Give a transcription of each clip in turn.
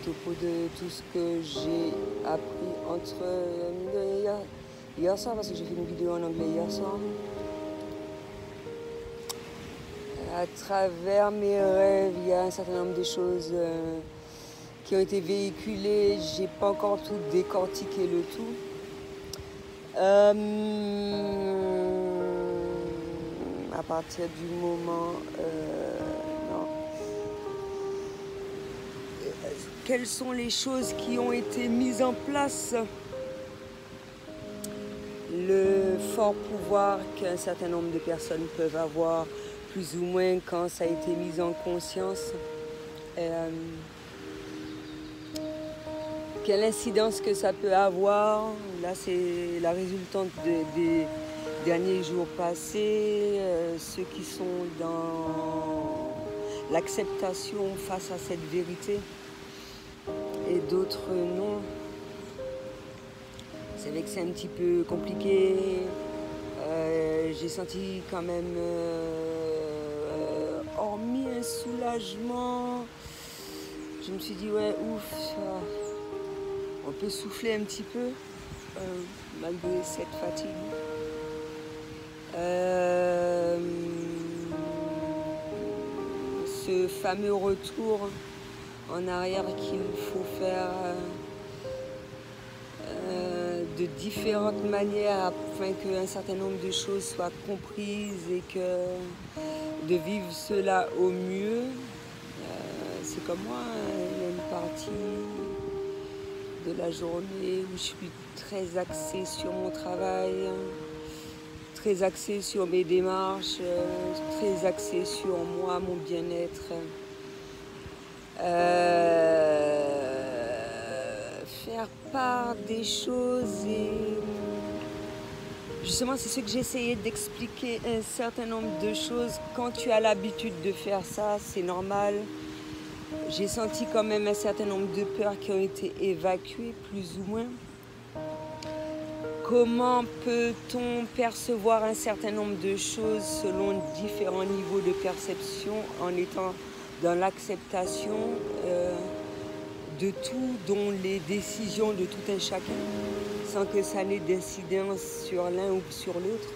propos de tout ce que j'ai appris entre hier soir, parce que j'ai fait une vidéo en anglais hier soir. À travers mes rêves, il y a un certain nombre de choses qui ont été véhiculées. J'ai pas encore tout décortiqué le tout. À partir du moment... non. Quelles sont les choses qui ont été mises en place? Le fort pouvoir qu'un certain nombre de personnes peuvent avoir, plus ou moins quand ça a été mis en conscience. Quelle incidence que ça peut avoir? Là, c'est la résultante des derniers jours passés, ceux qui sont dans l'acceptation face à cette vérité et d'autres non. C'est vrai que c'est un petit peu compliqué. J'ai senti quand même, hormis un soulagement, je me suis dit ouais ouf, on peut souffler un petit peu malgré cette fatigue. Ce fameux retour en arrière qu'il faut faire de différentes manières afin qu'un certain nombre de choses soient comprises et que de vivre cela au mieux. C'est comme moi, il y a une partie de la journée où je suis très axée sur mon travail, très axée sur mes démarches, très axée sur moi, mon bien-être. Faire part des choses et justement c'est ce que j'essayais d'expliquer, un certain nombre de choses. Quand tu as l'habitude de faire ça, c'est normal. J'ai senti quand même un certain nombre de peurs qui ont été évacuées, plus ou moins. Comment peut-on percevoir un certain nombre de choses selon différents niveaux de perception en étant dans l'acceptation de tout, dont les décisions de tout un chacun, sans que ça n'ait d'incidence sur l'un ou sur l'autre,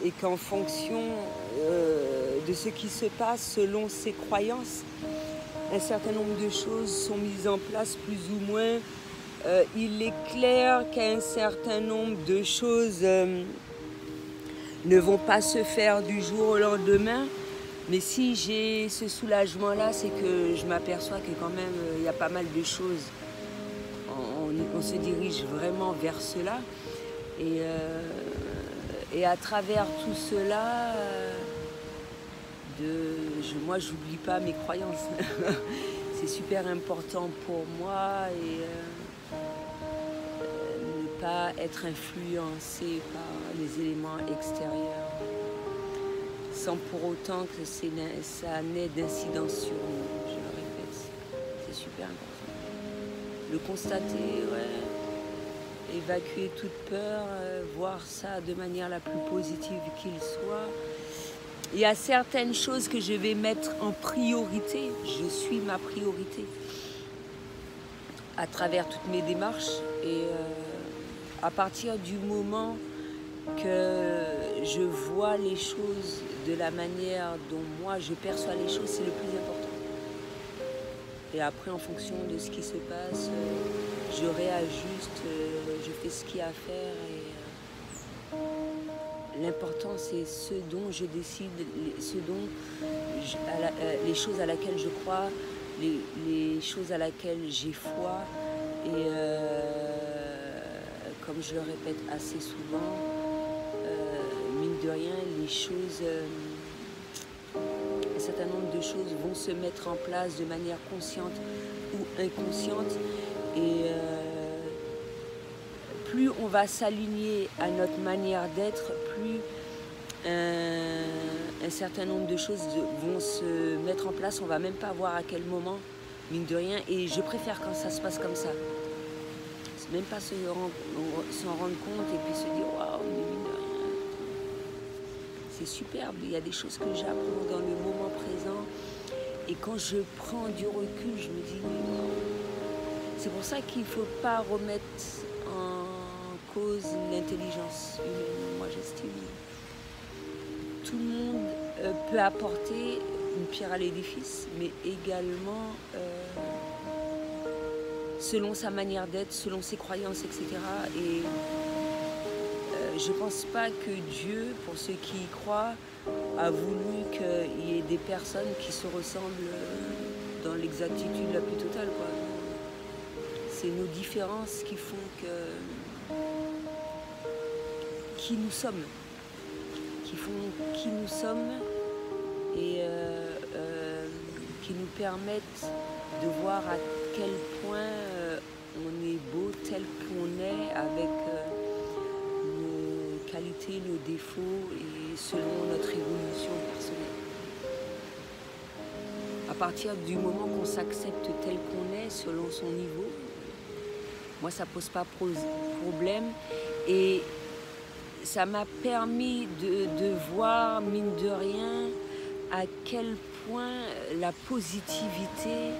et qu'en fonction de ce qui se passe selon ses croyances, un certain nombre de choses sont mises en place plus ou moins. Il est clair qu'un certain nombre de choses ne vont pas se faire du jour au lendemain. Mais si j'ai ce soulagement-là, c'est que je m'aperçois que quand même, il y a pas mal de choses. On se dirige vraiment vers cela. Et à travers tout cela, moi, j'oublie pas mes croyances. C'est super important pour moi et ne pas être influencé par les éléments extérieurs, sans pour autant que ça n'ait d'incidence sur nous, je le répète. C'est super important. Le constater, ouais. Évacuer toute peur, voir ça de manière la plus positive qu'il soit. Il y a certaines choses que je vais mettre en priorité. Je suis ma priorité à travers toutes mes démarches. Et à partir du moment que je vois les choses de la manière dont moi je perçois les choses, c'est le plus important. Et après, en fonction de ce qui se passe, je réajuste, je fais ce qu'il y a à faire. L'important, c'est ce dont je décide, les choses à laquelle je crois, les choses à laquelle j'ai foi. Et comme je le répète assez souvent, mine de rien, les choses, un certain nombre de choses vont se mettre en place de manière consciente ou inconsciente. Et plus on va s'aligner à notre manière d'être, plus un certain nombre de choses vont se mettre en place. On ne va même pas voir à quel moment, mine de rien. Et je préfère quand ça se passe comme ça. C'est même pas s'en rendre compte et puis se dire waouh, mais mine de rien. C'est superbe. Il y a des choses que j'apprends dans le moment présent. Et quand je prends du recul, je me dis mais waouh. C'est pour ça qu'il ne faut pas remettre en cause l'intelligence humaine, moi j'estime. Tout le monde peut apporter une pierre à l'édifice, mais également selon sa manière d'être, selon ses croyances, etc. Et je ne pense pas que Dieu, pour ceux qui y croient, a voulu qu'il y ait des personnes qui se ressemblent dans l'exactitude la plus totale, quoi. C'est nos différences qui font qui nous sommes, et qui nous permettent de voir à quel point on est beau tel qu'on est, avec nos qualités, nos défauts et selon notre évolution personnelle. À partir du moment qu'on s'accepte tel qu'on est, selon son niveau, moi ça pose pas problème, et ça m'a permis de voir, mine de rien, à quel point la positivité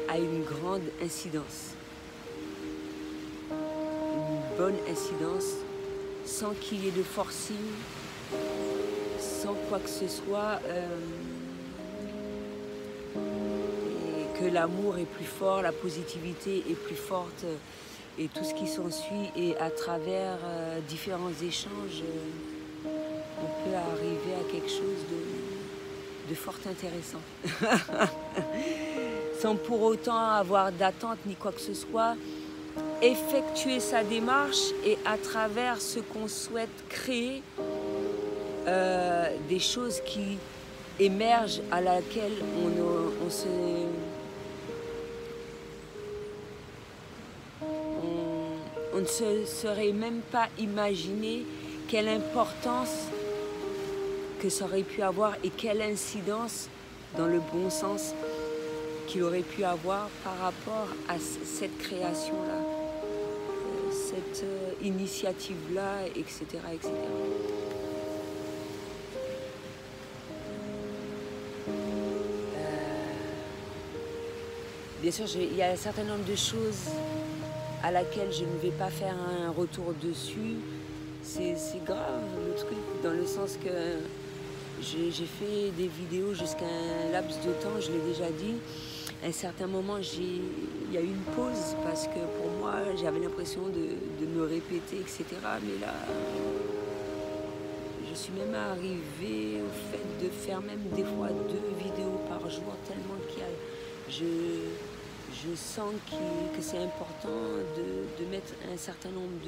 a une grande incidence. Une bonne incidence, sans qu'il y ait de forcing, sans quoi que ce soit, et que l'amour est plus fort, la positivité est plus forte, et tout ce qui s'ensuit, et à travers différents échanges, on peut arriver à quelque chose de fort intéressant. Sans pour autant avoir d'attente ni quoi que ce soit, effectuer sa démarche, et à travers ce qu'on souhaite créer, des choses qui émergent, à laquelle on ne se serait même pas imaginé quelle importance que ça aurait pu avoir, et quelle incidence, dans le bon sens, qu'il aurait pu avoir par rapport à cette création-là, cette initiative-là, etc., etc. Bien sûr, il y a un certain nombre de choses à laquelle je ne vais pas faire un retour dessus. C'est grave le truc, dans le sens que j'ai fait des vidéos jusqu'à un laps de temps, je l'ai déjà dit. À un certain moment, il y a eu une pause, parce que pour moi, j'avais l'impression de me répéter, etc. Mais là, je suis même arrivée au fait de faire même des fois 2 vidéos par jour, tellement je sens que c'est important de mettre un certain nombre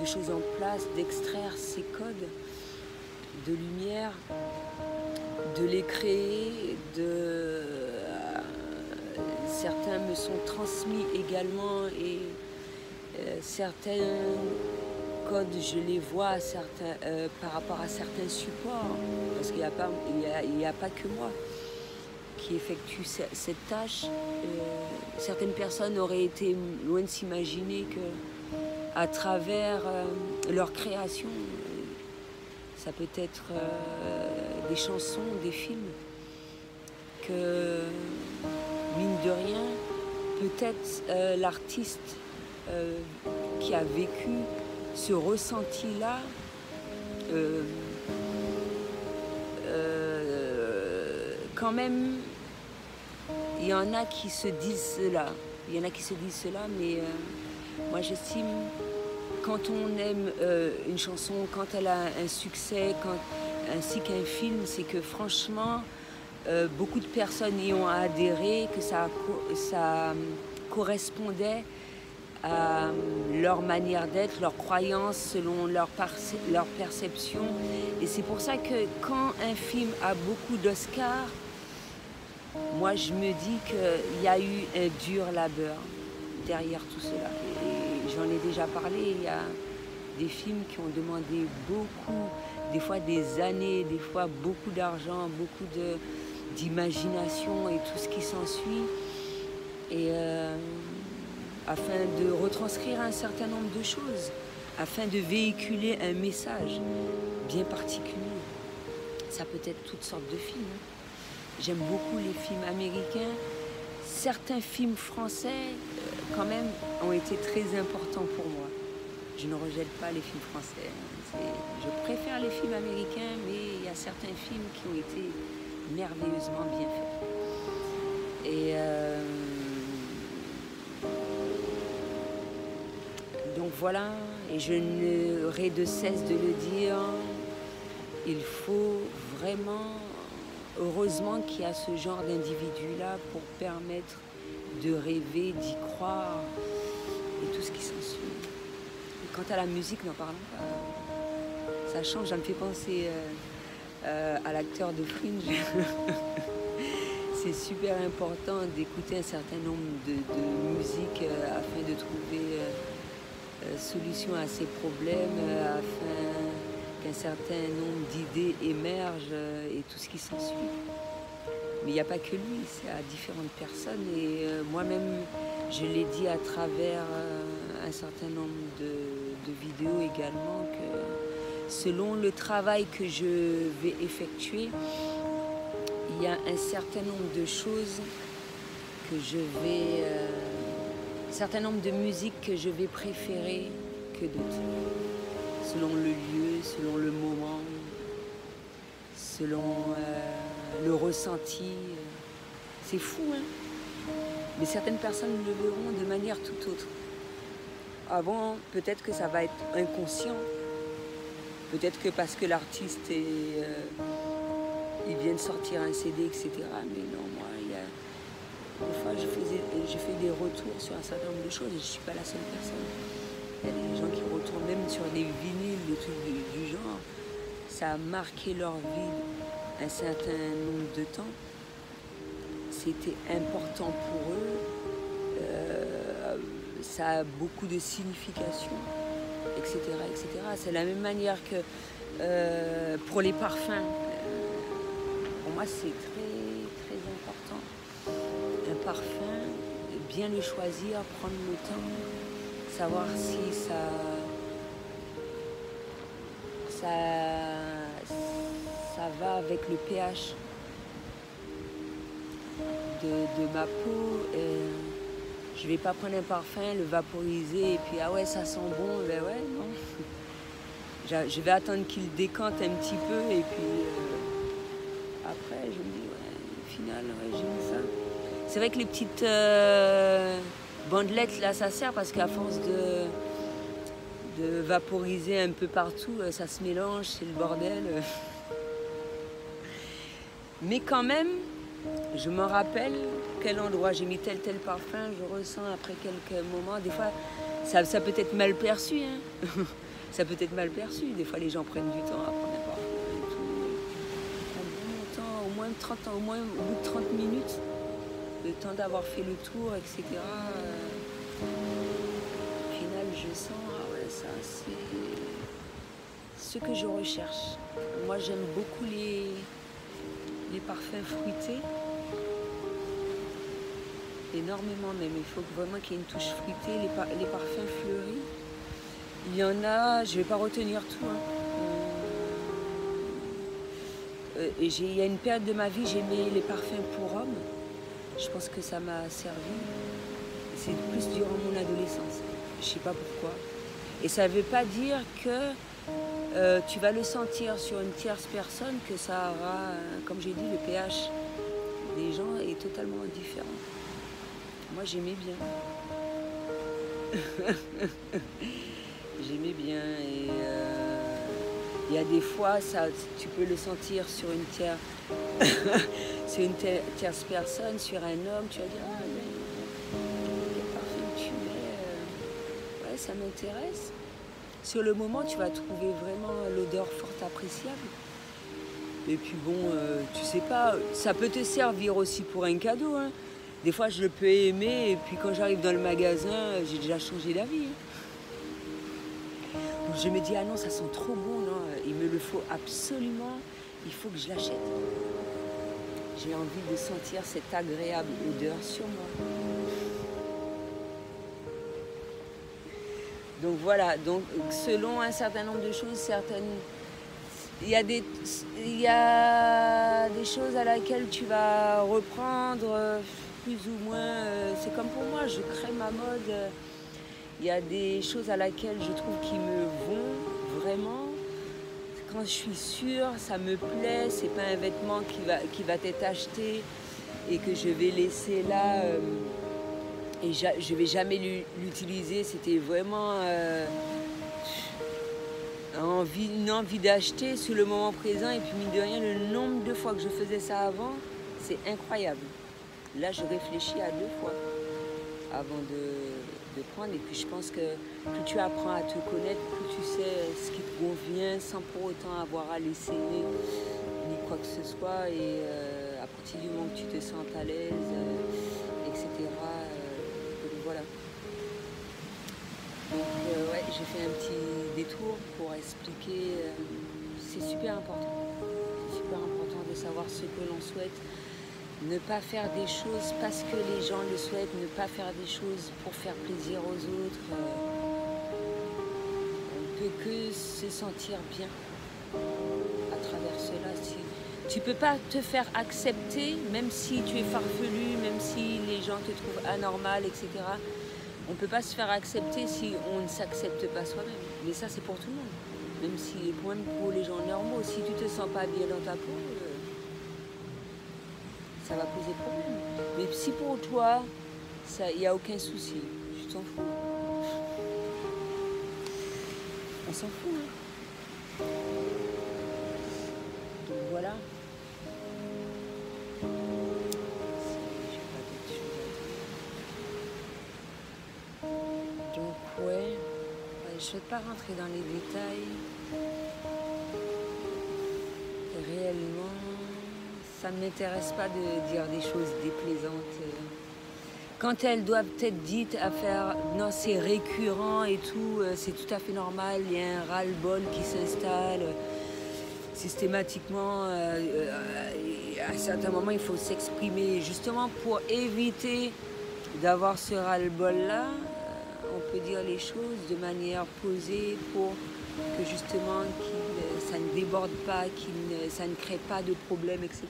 de choses en place, d'extraire ces codes de lumière, de les créer, certains me sont transmis également, et certains codes, je les vois par rapport à certains supports, parce qu'il n'y a pas que moi qui effectue cette tâche. Certaines personnes auraient été loin de s'imaginer que, à travers leur création, ça peut être des chansons, des films, que, mine de rien, peut-être l'artiste qui a vécu ce ressenti-là quand même, il y en a qui se disent cela. Mais moi j'estime, quand on aime une chanson, quand elle a un succès, ainsi qu'un film, c'est que franchement, beaucoup de personnes y ont adhéré, que ça correspondait à leur manière d'être, leurs croyances, selon leur perception. Et c'est pour ça que quand un film a beaucoup d'Oscars, moi je me dis qu'il y a eu un dur labeur derrière tout cela. Et j'en ai déjà parlé, il y a des films qui ont demandé beaucoup, des fois des années, des fois beaucoup d'argent, beaucoup d'imagination et tout ce qui s'ensuit. Et afin de retranscrire un certain nombre de choses, afin de véhiculer un message bien particulier. Ça peut être toutes sortes de films. J'aime beaucoup les films américains. certains films français, quand même, ont été très importants pour moi. Je ne rejette pas les films français. Je préfère les films américains, mais il y a certains films qui ont été merveilleusement bien faits. Et donc voilà, et je n'aurai de cesse de le dire, il faut vraiment, heureusement qu'il y a ce genre d'individu-là pour permettre de rêver, d'y croire et tout ce qui s'ensuit. Et quant à la musique, n'en parlons pas. Ça change, ça me fait penser à l'acteur de Fringe. C'est super important d'écouter un certain nombre de musiques afin de trouver solution à ces problèmes, afin qu'un certain nombre d'idées émergent et tout ce qui s'ensuit. Mais il n'y a pas que lui, c'est à différentes personnes. Et moi-même, je l'ai dit à travers un certain nombre de vidéos également, que selon le travail que je vais effectuer, il y a un certain nombre de choses que je vais... un certain nombre de musiques que je vais préférer que d'autres. Selon le lieu, selon le moment, selon le ressenti. C'est fou, hein? Mais certaines personnes le verront de manière tout autre. Avant, peut-être que ça va être inconscient. Peut-être que parce que l'artiste est... il vient de sortir un CD, etc. Mais non, moi, des fois, je fais des retours sur un certain nombre de choses et je ne suis pas la seule personne. Il y a des gens qui retournent même sur des vinyles, des trucs du genre. Ça a marqué leur vie un certain nombre de temps. C'était important pour eux. Ça a beaucoup de signification, etc. etc. C'est la même manière que pour les parfums. Pour moi, c'est très, très important. Un parfum, bien le choisir, prendre le temps, savoir si ça va avec le pH de ma peau. Je ne vais pas prendre un parfum, le vaporiser et puis ah ouais, ça sent bon, ben ouais, non. Je vais attendre qu'il décante un petit peu et puis après je me dis ouais, au final, ouais, j'ai mis ça. C'est vrai que les petites bandelettes là, ça sert parce qu'à force de vaporiser un peu partout, ça se mélange, c'est le bordel. Mais quand même, je me rappelle quel endroit j'ai mis tel parfum, je ressens après quelques moments. Des fois, ça peut être mal perçu. Hein. Ça peut être mal perçu. Des fois, les gens prennent du temps à prendre un parfum et tout. Ils prennent vraiment longtemps, au moins 30 ans, au bout de 30 minutes, le temps d'avoir fait le tour, etc. Au final, je sens, ah ouais, ça, c'est ce que je recherche. Moi, j'aime beaucoup les parfums fruités. Énormément même, il faut vraiment qu'il y ait une touche fruitée, les parfums fleuris. Il y en a, je ne vais pas retenir tout. Hein. Il y a une période de ma vie, j'aimais les parfums pour hommes. Je pense que ça m'a servi. C'est plus durant mon adolescence. Je ne sais pas pourquoi. Et ça ne veut pas dire que tu vas le sentir sur une tierce personne, que ça aura, comme j'ai dit, le pH des gens est totalement différent. Moi, j'aimais bien. J'aimais bien. Et il y a des fois, tu peux le sentir sur une tierce, sur une tierce personne, sur un homme. Tu vas dire, ah, mais quel parfum tu mets, ouais, ça m'intéresse. Sur le moment, tu vas trouver vraiment l'odeur fort appréciable. Et puis bon, tu sais pas, ça peut te servir aussi pour un cadeau. Hein. Des fois, je le peux aimer, et puis quand j'arrive dans le magasin, j'ai déjà changé d'avis. Hein. Je me dis, ah non, ça sent trop bon, non, il me le faut absolument, il faut que je l'achète. J'ai envie de sentir cette agréable odeur sur moi. Donc voilà, donc selon un certain nombre de choses, il y a des choses à laquelle tu vas reprendre plus ou moins. C'est comme pour moi, je crée ma mode. Il y a des choses à laquelle je trouve qui me vont vraiment. Quand je suis sûre, ça me plaît, c'est pas un vêtement qui va être acheté et que je vais laisser là et je vais jamais l'utiliser. C'était vraiment une envie d'acheter sur le moment présent, et puis mine de rien, le nombre de fois que je faisais ça avant, c'est incroyable. Là, je réfléchis à 2 fois avant de prendre, et puis je pense que plus tu apprends à te connaître, plus tu sais ce qui te convient sans pour autant avoir à l'essayer ni quoi que ce soit, et à partir du moment que tu te sens à l'aise, etc. Donc voilà. Donc ouais, j'ai fait un petit détour pour expliquer. C'est super important. C'est super important de savoir ce que l'on souhaite. Ne pas faire des choses parce que les gens le souhaitent. Ne pas faire des choses pour faire plaisir aux autres. On ne peut que se sentir bien à travers cela. Tu ne peux pas te faire accepter, même si tu es farfelu, même si les gens te trouvent anormal, etc. On ne peut pas se faire accepter si on ne s'accepte pas soi-même. Mais ça, c'est pour tout le monde. Même si, même pour les gens normaux, si tu ne te sens pas bien dans ta peau, ça va poser problème. Mais si pour toi, il n'y a aucun souci, tu t'en fous. On s'en fout, hein. Donc voilà. Donc ouais, je ne vais pas rentrer dans les détails. Réellement, ça ne m'intéresse pas de dire des choses déplaisantes. Quand elles doivent être dites à faire, non, c'est récurrent et tout, c'est tout à fait normal, il y a un ras-le-bol qui s'installe systématiquement. À un certain moment, il faut s'exprimer justement pour éviter d'avoir ce ras-le-bol-là. On peut dire les choses de manière posée pour que justement ça ne déborde pas, ça ne crée pas de problème, etc.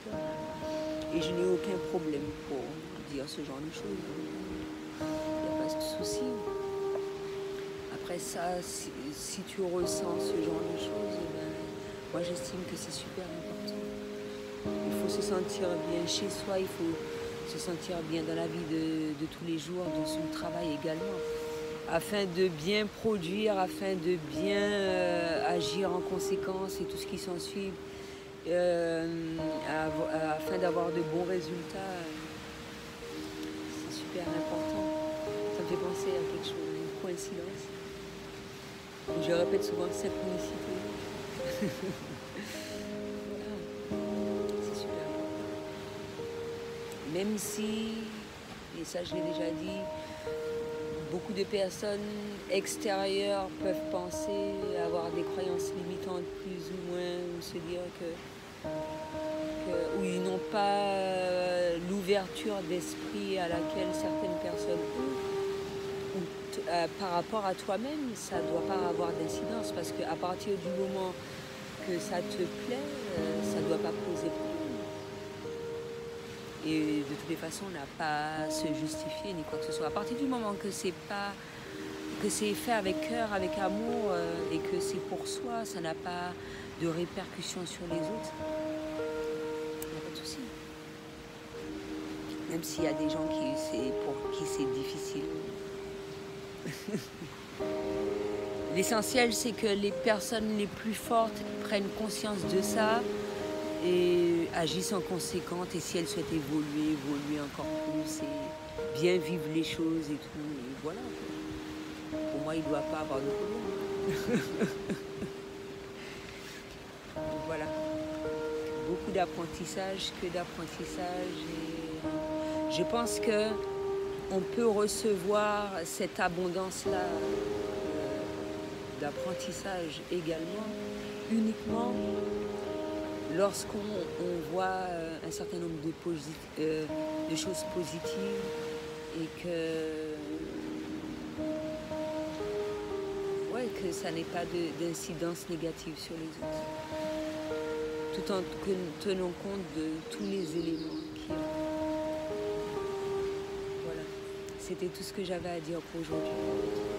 Et je n'ai aucun problème pour dire ce genre de choses. Il n'y a pas de souci. Après ça, si tu ressens ce genre de choses, moi j'estime que c'est super important. Il faut se sentir bien chez soi, il faut se sentir bien dans la vie de tous les jours, de son travail également, afin de bien produire, afin de bien agir en conséquence et tout ce qui s'ensuit, afin d'avoir de bons résultats. C'est super important. Ça me fait penser à quelque chose, une coïncidence. Je répète souvent synchronicité. Voilà. C'est super important. Même si, et ça je l'ai déjà dit, beaucoup de personnes extérieures peuvent penser avoir des croyances limitantes plus ou moins, ou se dire où ils n'ont pas l'ouverture d'esprit à laquelle certaines personnes ont, ou par rapport à toi-même, ça ne doit pas avoir d'incidence, parce qu'à partir du moment que ça te plaît, ça ne doit pas poser problème. Et de toutes les façons, on n'a pas à se justifier ni quoi que ce soit. À partir du moment que c'est fait avec cœur, avec amour, et que c'est pour soi, ça n'a pas de répercussions sur les autres. Il n'y a pas de souci. Même s'il y a des gens pour qui c'est difficile. L'essentiel, c'est que les personnes les plus fortes prennent conscience de ça et agissent en conséquence. Et si elles souhaitent évoluer encore plus et bien vivre les choses et tout, et voilà. Pour moi, il ne doit pas avoir de problème. Donc voilà. Beaucoup d'apprentissage, que d'apprentissage. Et je pense que on peut recevoir cette abondance-là d'apprentissage également uniquement lorsqu'on voit un certain nombre de choses positives et que ça n'ait pas d'incidence négative sur les autres. tout en tenant compte de tous les éléments qui... Voilà, c'était tout ce que j'avais à dire pour aujourd'hui.